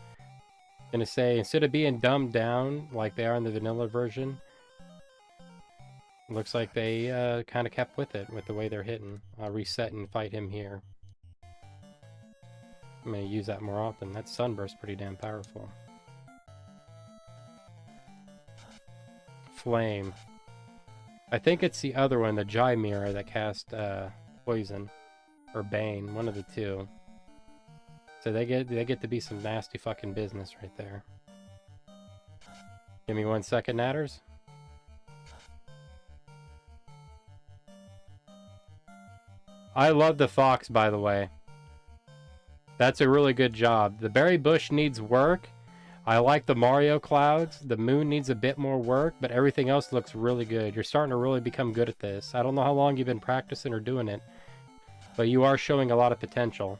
Speaker 1: Gonna say, instead of being dumbed down like they are in the vanilla version, looks like they kind of kept with it, with the way they're hitting. I'll reset and fight him here. I'm gonna use that more often. That sunburst's pretty damn powerful. Flame. I think it's the other one, the Jai-Mirror, that cast poison or bane, one of the two. So they get to be some nasty fucking business right there. Give me 1 second, Natters. I love the fox, by the way. That's a really good job. The berry bush needs work. I like the Mario clouds. The moon needs a bit more work, but everything else looks really good. You're starting to really become good at this. I don't know how long you've been practicing or doing it, but you are showing a lot of potential.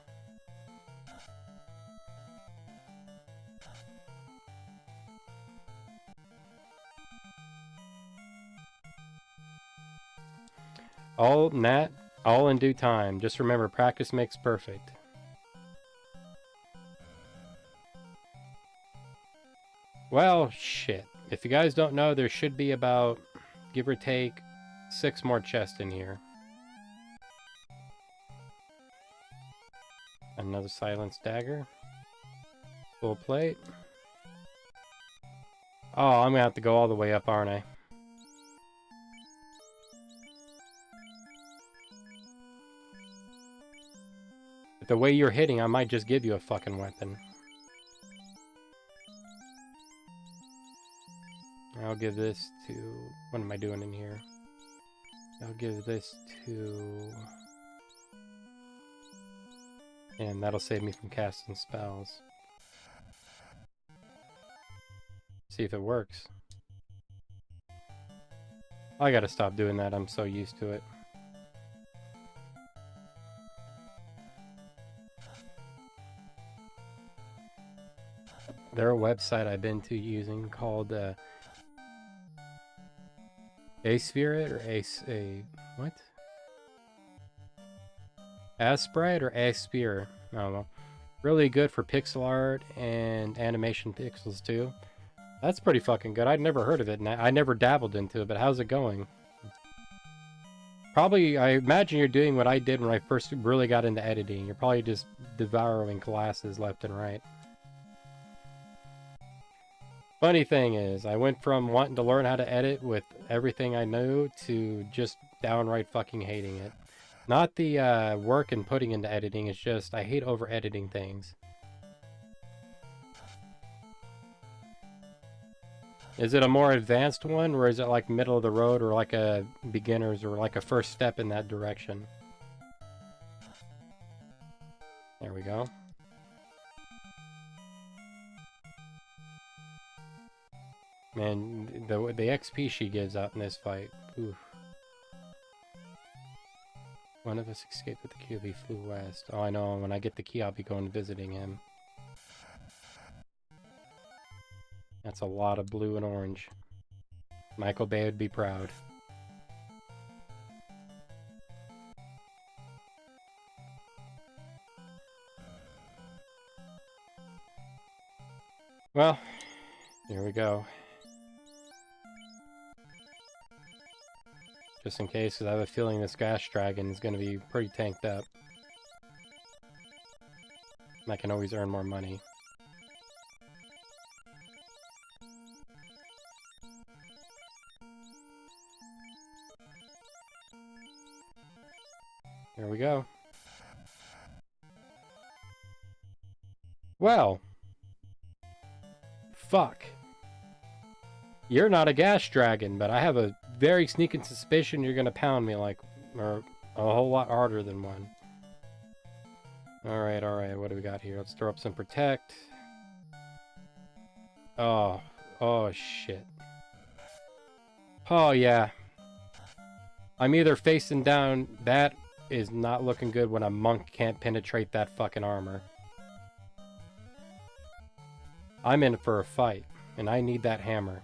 Speaker 1: All in due time. Just remember, practice makes perfect. Well, shit. If you guys don't know, there should be about, give or take, 6 more chests in here. Another silenced dagger. Full plate. Oh, I'm gonna have to go all the way up, aren't I? But the way you're hitting, I might just give you a fucking weapon. I'll give this to... What am I doing in here? I'll give this to... And that'll save me from casting spells. See if it works. I gotta stop doing that, I'm so used to it. There a website I've been to using called A-Spirit or what? Asprite or A-Spear? I don't know. Really good for pixel art and animation pixels too. That's pretty fucking good. I'd never heard of it, and I never dabbled into it, but how's it going? Probably, I imagine you're doing what I did when I first really got into editing. You're probably just devouring classes left and right. Funny thing is, I went from wanting to learn how to edit with everything I knew to just downright fucking hating it. Not the work and putting into editing, it's just I hate over-editing things. Is it a more advanced one, or is it like middle of the road, or like a beginner's, or like a first step in that direction? There we go. Man, the XP she gives out in this fight. Oof. One of us escaped with the key. He flew west. Oh, I know. When I get the key, I'll be going visiting him. That's a lot of blue and orange. Michael Bay would be proud. Well, here we go. Just in case, because I have a feeling this gas dragon is going to be pretty tanked up. And I can always earn more money. There we go. Well. Fuck. You're not a gas dragon, but I have a very sneaking suspicion you're gonna pound me like, or a whole lot harder than one. Alright, what do we got here? Let's throw up some protect. Oh shit. Oh yeah. I'm either facing down, that is not looking good when a monk can't penetrate that fucking armor. I'm in for a fight, and I need that hammer.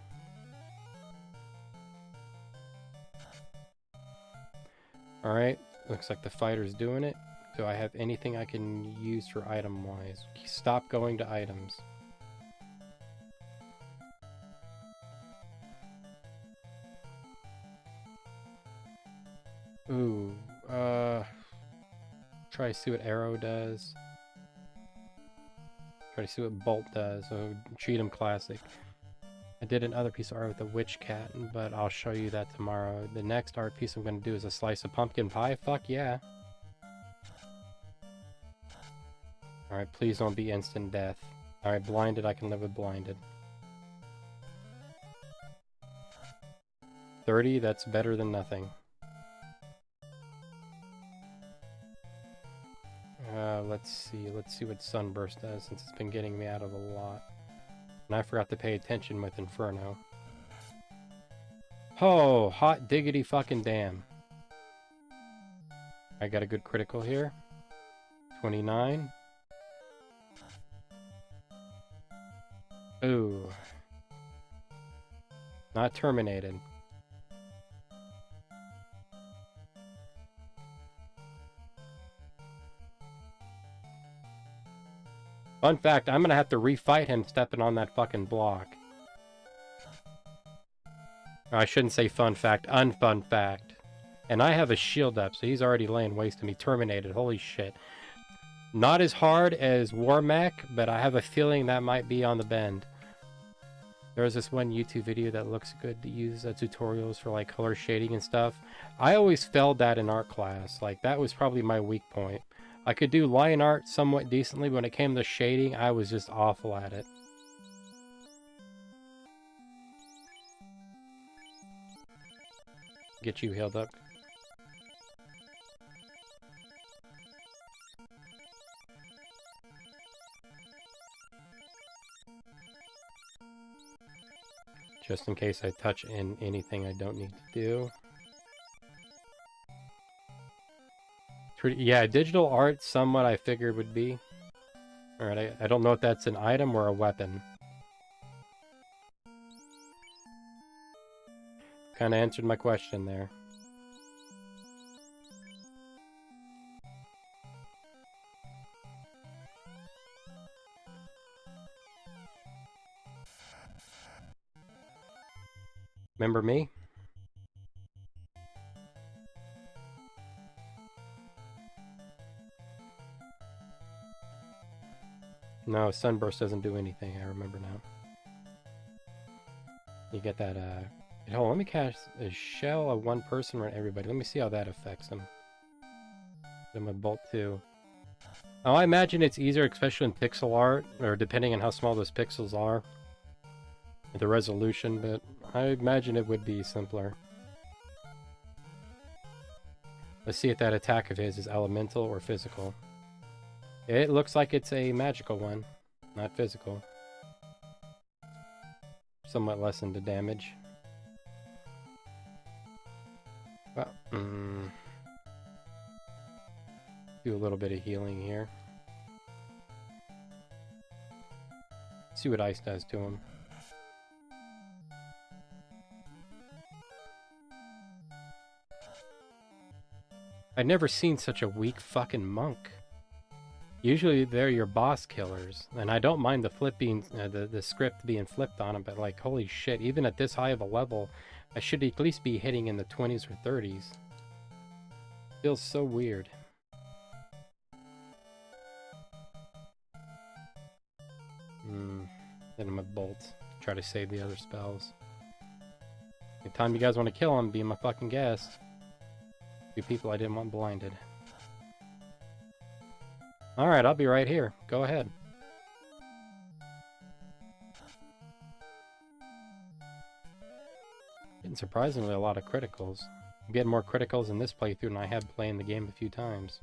Speaker 1: Alright, looks like the fighter's doing it. Do I have anything I can use for item-wise? Stop going to items. Ooh, try to see what arrow does. Try to see what bolt does. So treat him classic. I did another piece of art with the witch cat, but I'll show you that tomorrow. The next art piece I'm going to do is a slice of pumpkin pie. Fuck yeah. Alright, please don't be instant death. Alright, blinded, I can live with blinded. 30, that's better than nothing. Let's see what Sunburst does, since it's been getting me out of a lot. And I forgot to pay attention with Inferno. Oh, hot diggity fucking damn. I got a good critical here. 29. Ooh. Not terminated. Fun fact, I'm gonna have to refight him stepping on that fucking block. Or I shouldn't say fun fact, unfun fact. And I have a shield up, so he's already laying waste to me. Terminated, holy shit. Not as hard as Warmech, but I have a feeling that might be on the bend. There's this one YouTube video that looks good to use tutorials for like color shading and stuff. I always failed that in art class. Like that was probably my weak point. I could do line art somewhat decently, but when it came to shading, I was just awful at it. Get you healed up. Just in case I touch in anything I don't need to do. Yeah, digital art, somewhat I figured would be. Alright, I don't know if that's an item or a weapon. Kind of answered my question there. Remember me? No, Sunburst doesn't do anything, I remember now. You get that, hold on, let me cast a shell of one person or everybody. Let me see how that affects them. Then with Bolt 2. Oh, I imagine it's easier, especially in pixel art, or depending on how small those pixels are. The resolution, but I imagine it would be simpler. Let's see if that attack of his is elemental or physical. It looks like it's a magical one, not physical. Somewhat lessened the damage. Well, do a little bit of healing here. See what ice does to him. I've never seen such a weak fucking monk. Usually they're your boss killers, and I don't mind the flipping, the script being flipped on them, but like, holy shit, even at this high of a level, I should at least be hitting in the 20s or 30s. Feels so weird. Then I'm a bolt. Try to save the other spells. Anytime you guys want to kill him, be my fucking guest. Two people I didn't want blinded. Alright, I'll be right here. Go ahead. Getting surprisingly a lot of criticals. I'm getting more criticals in this playthrough than I have playing the game a few times.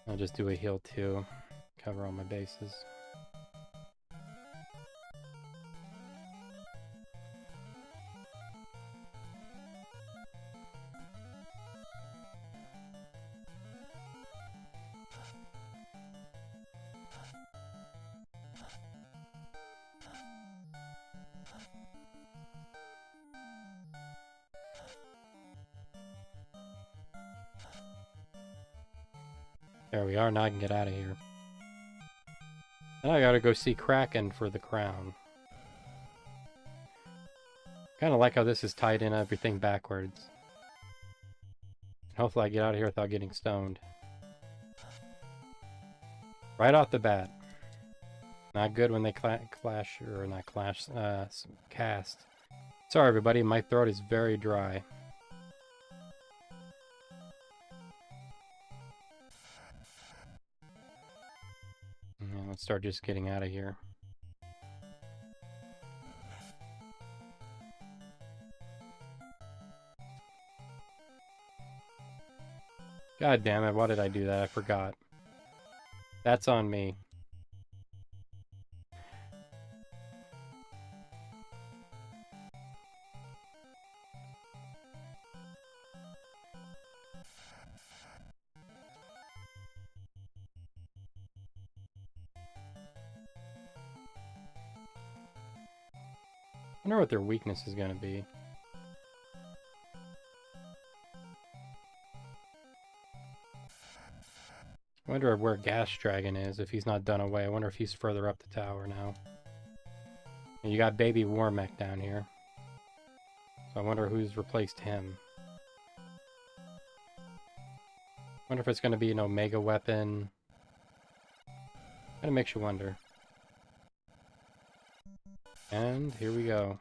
Speaker 1: I'll just do a heal too. Cover all my bases. There we are, now I can get out of here. Now I gotta go see Kraken for the crown. Kinda like how this is tied in everything backwards. Hopefully I get out of here without getting stoned. Right off the bat. Not good when they clash, or not clash, cast. Sorry everybody, my throat is very dry. Let's start just getting out of here. God damn it, why did I do that? I forgot. That's on me. I wonder what their weakness is going to be. I wonder where Gas Dragon is, if he's not done away. I wonder if he's further up the tower now. And you got Baby Warmech down here. So I wonder who's replaced him. I wonder if it's going to be an Omega weapon. Kinda makes you wonder. And here we go.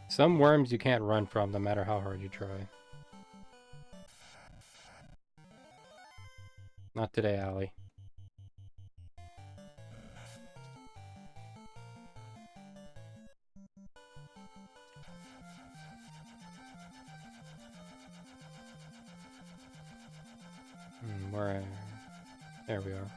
Speaker 1: Some worms you can't run from, no matter how hard you try. Not today, Allie. Where? There we are.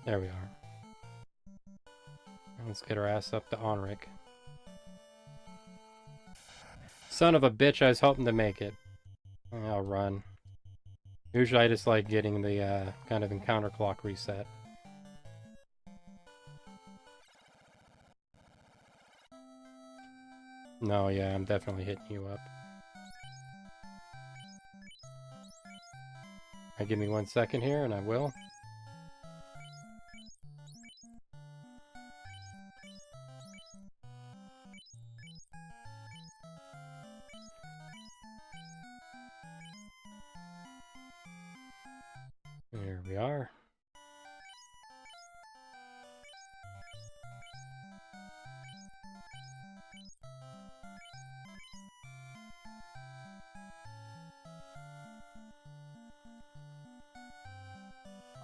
Speaker 1: There we are. Let's get our ass up to Onric. Son of a bitch, I was hoping to make it. I'll run. Usually I just like getting the kind of encounter clock reset. No, yeah, I'm definitely hitting you up. Alright, give me 1 second here and I will. There we are.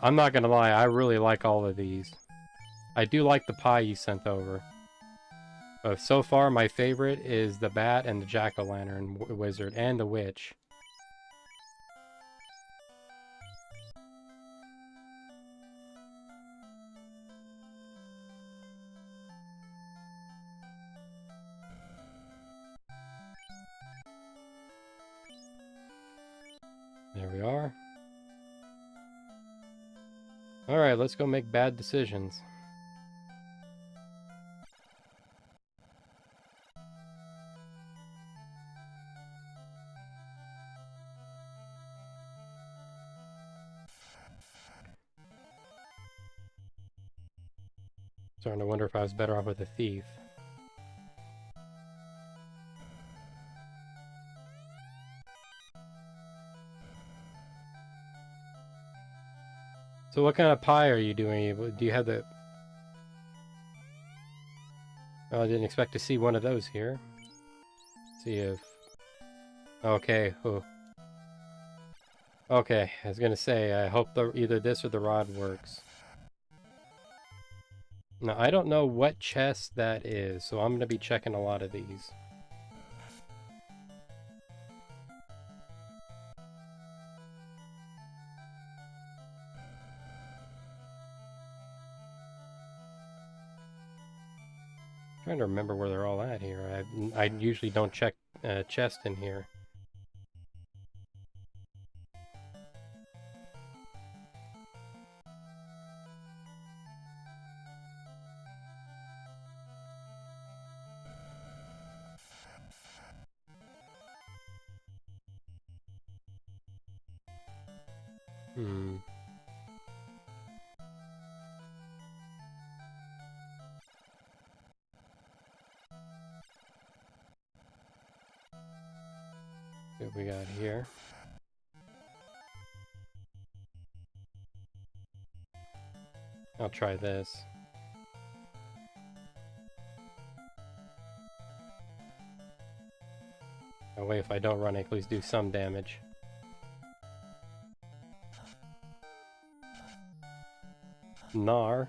Speaker 1: I'm not gonna lie, I really like all of these. I do like the pie you sent over. But so far, my favorite is the bat and the jack-o'-lantern wizard and the witch. There we are. Alright, let's go make bad decisions. Starting to wonder if I was better off with a thief. So what kind of pie are you doing? Do you have the... Oh, I didn't expect to see one of those here. Let's see if... Okay, oh. Okay, I was gonna say, I hope either this or the rod works. Now, I don't know what chest that is, so I'm gonna be checking a lot of these. Trying to remember where they're all at here. I usually don't check chest in here. Hmm. What we got here? I'll try this. That way if I don't run, I at least do some damage. Gnar.